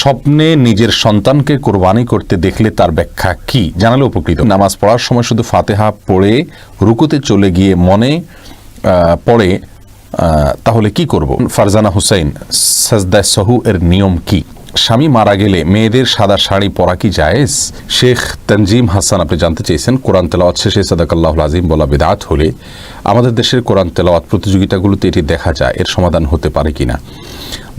স্বপ্নে নিজের সন্তানকে কোরবানি করতে দেখলে তার ব্যাখ্যা কি জানালে উপকৃত। নামাজ পড়ার সময় শুধু ফাতেহা পড়ে রুকুতে চলে গিয়ে মনে পড়ে তাহলে কি করব? ফারজানা হুসাইন, সাজদায়ে সাহু এর নিয়ম কি? স্বামী মারা গেলে মেয়েদের সাদা শাড়ি পরা কি জায়েজ? শেখ তানজিম হাসান আপনি জানতে চেয়েছেন কোরআন তেলাওয়াত শেষে সাদাকাল্লাহুল আযীম বলা বিদআত হলে আমাদের দেশের কোরআন তেলাওয়াত প্রতিযোগিতাগুলোতে এটি দেখা যায়, এর সমাধান হতে পারে কিনা?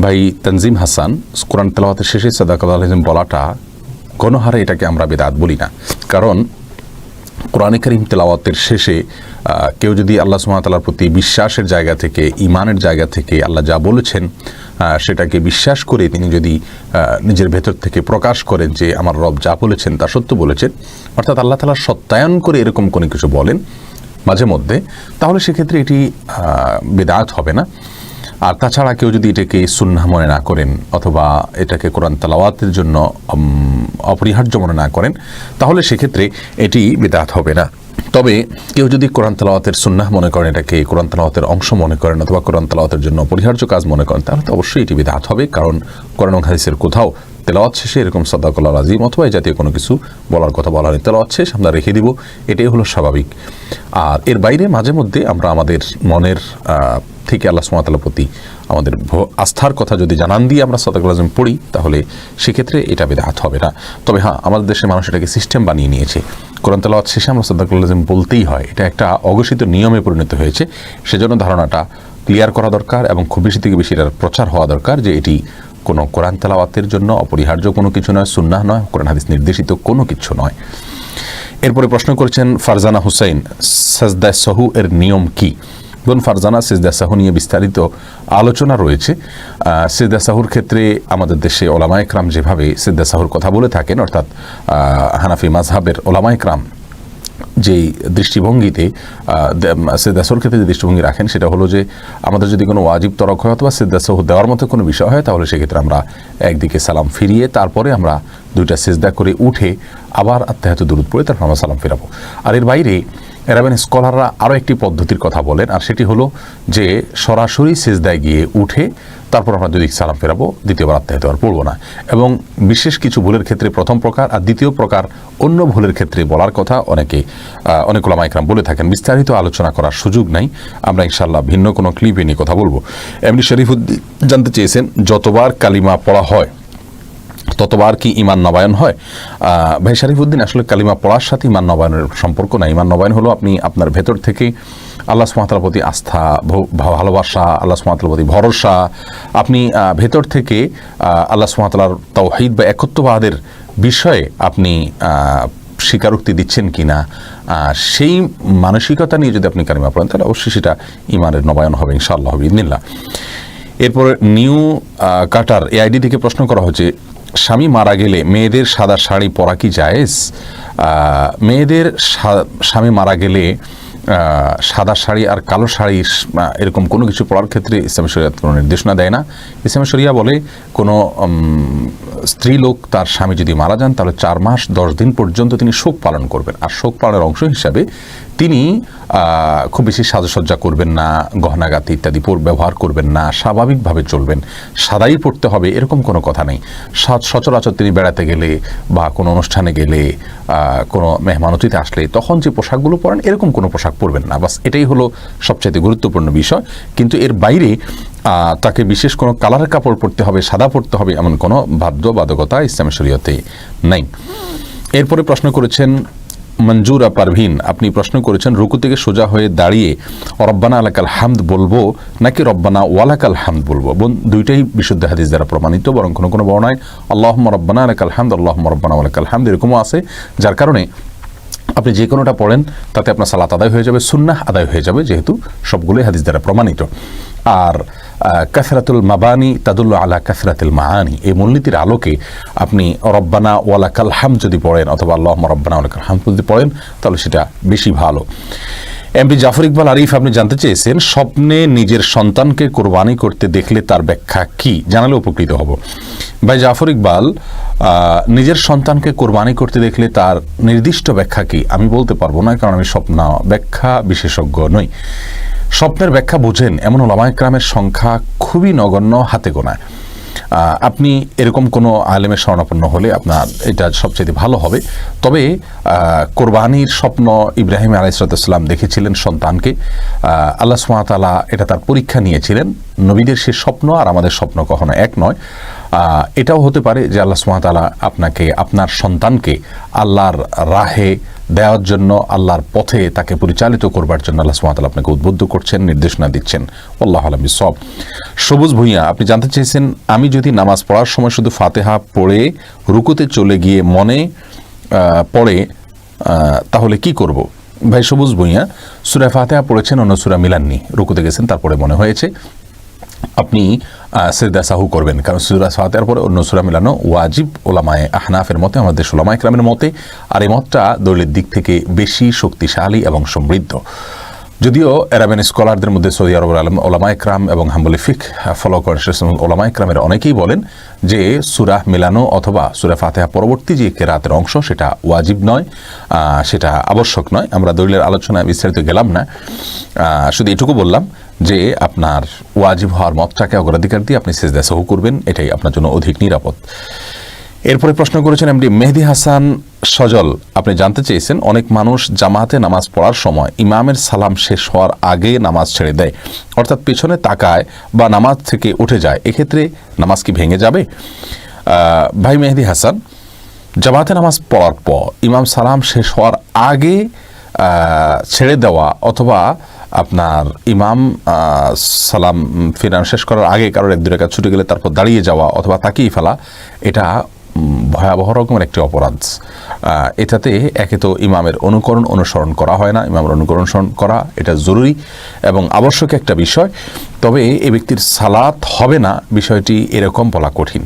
ভাই তানজিম হাসান, কোরআন তেলাওয়াতের শেষে সাদাকাল্লাহুল আযীম বলাটা গণহারে এটাকে আমরা বিদআত বলি না। কারণ কোরআনে কারীম তেলাওয়াতের শেষে কেউ যদি আল্লাহ সুবহানাহু ওয়া তাআলার প্রতি বিশ্বাসের জায়গা থেকে, ঈমানের জায়গা থেকে আল্লাহ যা বলেছেন সেটাকে বিশ্বাস করে তিনি যদি নিজের ভেতর থেকে প্রকাশ করেন যে আমার রব যা বলেছেন তা সত্য বলেছেন, অর্থাৎ আল্লাহ তাআলা সত্যায়ন করে এরকম কোনো কিছু বলেন মাঝে মধ্যে, তাহলে সেক্ষেত্রে এটি বিদআত হবে না। আর তাছাড়া কেউ যদি এটাকে সুন্নাহ মনে না করেন অথবা এটাকে কোরআন তেলাওয়াতের জন্য অপরিহার্য মনে না করেন, তাহলে সেক্ষেত্রে এটি বিদআত হবে না। তবে কেউ যদি কোরআন তেলাওয়াতের সুন্নাহ মনে করেন, এটাকে কোরআন তেলাওয়াতের অংশ মনে করেন অথবা কোরআন তেলাওয়াতের জন্য অপরিহার্য কাজ মনে করেন, তাহলে তো অবশ্যই এটি বিদআত হবে। কারণ কোরআন ও হাদিসের কোথাও তেলাওয়াত শেষে এরকম সাদাকাল্লাহুল আযীম অথবা এই জাতীয় কোনো কিছু বলার কথা বলা হয়নি। তেলাওয়াত শেষ আমরা রেখে দিব, এটাই হলো স্বাভাবিক। আর এর বাইরে মাঝে মধ্যে আমরা আমাদের মনের থেকে আল্লাহ সুবহানাহু ওয়া তাআলার প্রতি আমাদের আস্থার কথা যদি জানান দিয়ে আমরা সাদাকাল্লাহুল আযীম পড়ি, তাহলে সেক্ষেত্রে এটা বিদআত হবে না। তবে হ্যাঁ, আমাদের দেশের মানুষ এটাকে সিস্টেম বানিয়ে নিয়েছে, কোরআন তেলাওয়াত শেষে আমরা সাদাকাল্লাহুল আযীম বলতেই হয়, এটা একটা অঘোষিত নিয়মে পরিণত হয়েছে। সেজন্য ধারণাটা ক্লিয়ার করা দরকার এবং খুব বেশি থেকে বেশি এটার প্রচার হওয়া দরকার যে এটি কোনো কোরআন তেলাওয়াতের জন্য অপরিহার্য কোনো কিছু নয়, সুন্নাহ নয়, কোরআন হাদিস নির্দেশিত কোনো কিছু নয়। এরপরে প্রশ্ন করেছেন ফারজানা হুসাইন, সাজদায়ে সাহু এর নিয়ম কি? বোন ফারজানা, সিজদা সাহু নিয়ে বিস্তারিত আলোচনা রয়েছে। সিজদা সাহুর ক্ষেত্রে আমাদের দেশে ওলামায়ে কেরাম যেভাবে সিজদা সাহুর কথা বলে থাকেন, অর্থাৎ হানাফি মাযহাবের ওলামায়ে কেরাম যেই দৃষ্টিভঙ্গিতে সিজদা সাহুর ক্ষেত্রে যে দৃষ্টিভঙ্গি রাখেন সেটা হলো যে আমাদের যদি কোনো ওয়াজিব তরক হয় অথবা সিজদা সাহু দেওয়ার মতো কোনো বিষয় হয়, তাহলে সেক্ষেত্রে আমরা একদিকে সালাম ফিরিয়ে তারপরে আমরা দুইটা সিজদা করে উঠে আবার আত্তাহিয়াতু দুরূদ পড়ে তারপর আমরা সালাম ফিরাবো। আর এর বাইরে এরাবেন স্কলাররা আরও একটি পদ্ধতির কথা বলেন, আর সেটি হলো যে সরাসরি সিজদায় গিয়ে উঠে তারপর আমরা দুদিক সালাম ফেরাবো, দ্বিতীয়বার আত্তাহিয়াতু আর পড়বো না। এবং বিশেষ কিছু ভুলের ক্ষেত্রে প্রথম প্রকার আর দ্বিতীয় প্রকার অন্য ভুলের ক্ষেত্রে বলার কথা অনেক ওলামায়ে কেরাম বলে থাকেন। বিস্তারিত আলোচনা করার সুযোগ নাই, আমরা ইনশাআল্লাহ ভিন্ন কোনো ক্লিপে নিয়ে কথা বলবো। এমনি শরীফুদ্দিন জানতে চেয়েছেন যতবার কালিমা পড়া হয় ততবার কি ঈমান নবায়ন হয়? ভাই শরীফুদ্দিন, আসলে কালিমা পড়ার সাথে ঈমান নবায়নের সম্পর্ক নাই। ঈমান নবায়ন হলো আপনি আপনার ভেতর থেকে আল্লাহ সুবহানাহু ওয়া তাআলার প্রতি আস্থা, ভালোবাসা, আল্লাহ সুবহানাহু ওয়া তাআলার প্রতি ভরসা, আপনি ভেতর থেকে আল্লাহ সুবহানাহু ওয়া তাআলার তাওহীদ বা একত্ববাদের বিষয়ে আপনি স্বীকারোক্তি দিচ্ছেন কিনা, সেই মানসিকতা নিয়ে যদি আপনি কালিমা পড়েন তাহলে অবশ্যই সেটা ঈমানের নবায়ন হবে ইনশাআল্লাহ বিইذনিল্লাহ। এরপরে নিউ কাটার এআইডি থেকে প্রশ্ন করা হচ্ছে, স্বামী মারা গেলে মেয়েদের সাদা শাড়ি পরা কি জায়েজ? মেয়েদের স্বামী মারা গেলে সাদা শাড়ি আর কালো শাড়ি এরকম কোনো কিছু পরার ক্ষেত্রে ইসলামী শরিয়াত কোনো নির্দেশনা দেয় না। ইসলামী শরিয়া বলে কোনো স্ত্রী লোক তার স্বামী যদি মারা যান তাহলে 4 মাস 10 দিন পর্যন্ত তিনি শোক পালন করবেন, আর শোক পালনের অংশ হিসাবে তিনি খুব বেশি সাজসজ্জা করবেন না, গহনাগাতি ইত্যাদি ব্যবহার করবেন না, স্বাভাবিকভাবে চলবেন, সাদাই পড়তে হবে এরকম কোনো কথা নেই। সচরাচর তিনি বেড়াতে গেলে বা কোনো অনুষ্ঠানে গেলে, কোনো মেহমান অতিথি আসলে তখন যে পোশাকগুলো পরেন এরকম কোনো পোশাক পরবেন না, বাস এটাই হলো সবচেয়ে গুরুত্বপূর্ণ বিষয়। কিন্তু এর বাইরে তাকে বিশেষ কোনো কালারের কাপড় পরতে হবে, সাদা পরতে হবে এমন কোনো বাধ্যবাধকতা ইসলামী শরীয়তে নাই। এরপরে প্রশ্ন করেছেন মঞ্জুরা পারভিন, আপনি প্রশ্ন করেছেন রুকু থেকে সোজা হয়ে দাঁড়িয়ে রব্বানা আলাকাল হামদ বলবো নাকি রব্বানা ওয়ালাকাল হামদ বলবো? দুইটাই বিশুদ্ধ হাদিস দ্বারা প্রমাণিত, বরং কোনো কোনো বর্ণায় আল্লাহুম্মা রব্বানা আলাকাল হামদ, আল্লাহুম্মা রব্বানা ওয়ালাকাল হামদ এরকমও আছে, যার কারণে আপনি যে কোনোটা পড়েন তাতে আপনার সালাত আদায় হয়ে যাবে, সুন্নাহ আদায় হয়ে যাবে, যেহেতু সবগুলোই হাদিস দ্বারা প্রমাণিত। আর কাসরাতুল মাবানি তাদুল্লু আলা কাসরাতুল মাআনি, এই মূলনীতির আলোকে আপনি রব্বানা ওয়ালাকাল হামদ যদি পড়েন অথবা আল্লাহুম্মা রব্বানা ওয়ালাকাল হামদ যদি পড়েন তাহলে সেটা বেশি ভালো। এমপি জাফর ইকবাল আরিফ, আপনি জানতে চেয়েছেন স্বপ্নে নিজের সন্তানকে কোরবানি করতে দেখলে তার ব্যাখ্যা কি জানালে উপকৃত হব। ভাই জাফর ইকবাল, নিজের সন্তানকে কোরবানি করতে দেখলে তার নির্দিষ্ট ব্যাখ্যা কি আমি বলতে পারবো না, কারণ আমি স্বপ্ন ব্যাখ্যা বিশেষজ্ঞ নই। স্বপ্নের ব্যাখ্যা বোঝেন এমন ওলামায়ে কেরামের সংখ্যা খুবই নগণ্য, হাতে গোনা। আপনি এরকম কোনো আলেমের শরণাপন্ন হলে আপনার এটা সবচেয়ে ভালো হবে। তবে কোরবানির স্বপ্ন ইব্রাহিম আলাইহিসসালাম দেখেছিলেন সন্তানকে। আল্লাহ সুবহানাহু ওয়া তাআলা এটা তার পরীক্ষা নিয়েছিলেন। নবীদের সে স্বপ্ন আর আমাদের স্বপ্ন কখনো এক নয়। এটাও হতে পারে যে আল্লাহ সুবহানাহু ওয়া তাআলা আপনাকে, আপনার সন্তানকে আল্লাহর রাহে দেওয়ার জন্য, আল্লাহর পথে তাকে পরিচালিত করবার জন্য আল্লাহ সুবহানাহু ওয়া তাআলা আপনাকে উদ্বুদ্ধ করছেন, নির্দেশনা দিচ্ছেন। আল্লাহু আ'লাম বিসওয়াব। সবুজ ভূঁইয়া, আপনি জানতে চেয়েছেন আমি যদি নামাজ পড়ার সময় শুধু ফাতিহা পড়ে রুকুতে চলে গিয়ে মনে পড়ে তাহলে কি করব? ভাই সবুজ ভূঁইয়া, সূরা ফাতিহা পড়েছেন, অন্য সূরা মিলাননি, রুকুতে গেছেন, তারপরে মনে হয়েছে, আপনি সিজদা সাহু করবেন, কারণ সূরা ফাতিহার পরে অন্য সূরা মিলানো ওয়াজিব ওলামায়ে আহনাফের মতে, আমাদের ওলামায়ে কেরামের মতে। আর এই মতটা দলিলের দিক থেকে বেশি শক্তিশালী এবং সমৃদ্ধ। যদিও আরাবিয়ান স্কলারদের মধ্যে সৌদি আরবের ওলামায়ে কেরাম এবং হাম্বলি ফিকহ ফলো করেন ওলামায়ে কেরামের অনেকেই বলেন যে সূরা মিলানো অথবা সূরা ফাতিহা পরবর্তী যে কেরাতের অংশ সেটা ওয়াজিব নয়, সেটা আবশ্যক নয়। আমরা দলিলের আলোচনায় বিস্তারিত গেলাম না, শুধু এটুকু বললাম যে আপনার ওয়াজিব হওয়ার মতটাকে অগ্রাধিকার দিয়ে আপনি সিজদা সাহু করবেন, এটাই আপনার জন্য অধিক নিরাপদ। এরপরে প্রশ্ন করেছেন এমডি মেহেদি হাসান সজল, আপনি জানতে চেয়েছেন অনেক মানুষ জামাতে নামাজ পড়ার সময় ইমামের সালাম শেষ হওয়ার আগে নামাজ ছেড়ে দেয়, অর্থাৎ পেছনে তাকায় বা নামাজ থেকে উঠে যায়, এক্ষেত্রে নামাজ কি ভেঙে যাবে? ভাই মেহেদি হাসান, জামাতে নামাজ পড়ার পর ইমাম সালাম শেষ হওয়ার আগে ছেড়ে দেওয়া অথবা আপনার ইমাম সালাম ফিরান শেষ করার আগে কারোর এক দু রাকাত ছুটে গেলে তারপর দাঁড়িয়ে যাওয়া অথবা তাকিয়ে ফেলা, এটা ভয়াবহ রকমের একটি অপরাধ। এটাতে একে তো ইমামের অনুসরণ করা হয় না, ইমামের অনুসরণ করা এটা জরুরি এবং আবশ্যক একটা বিষয়। তবে এই ব্যক্তির সালাত হবে না বিষয়টি এরকম বলা কঠিন।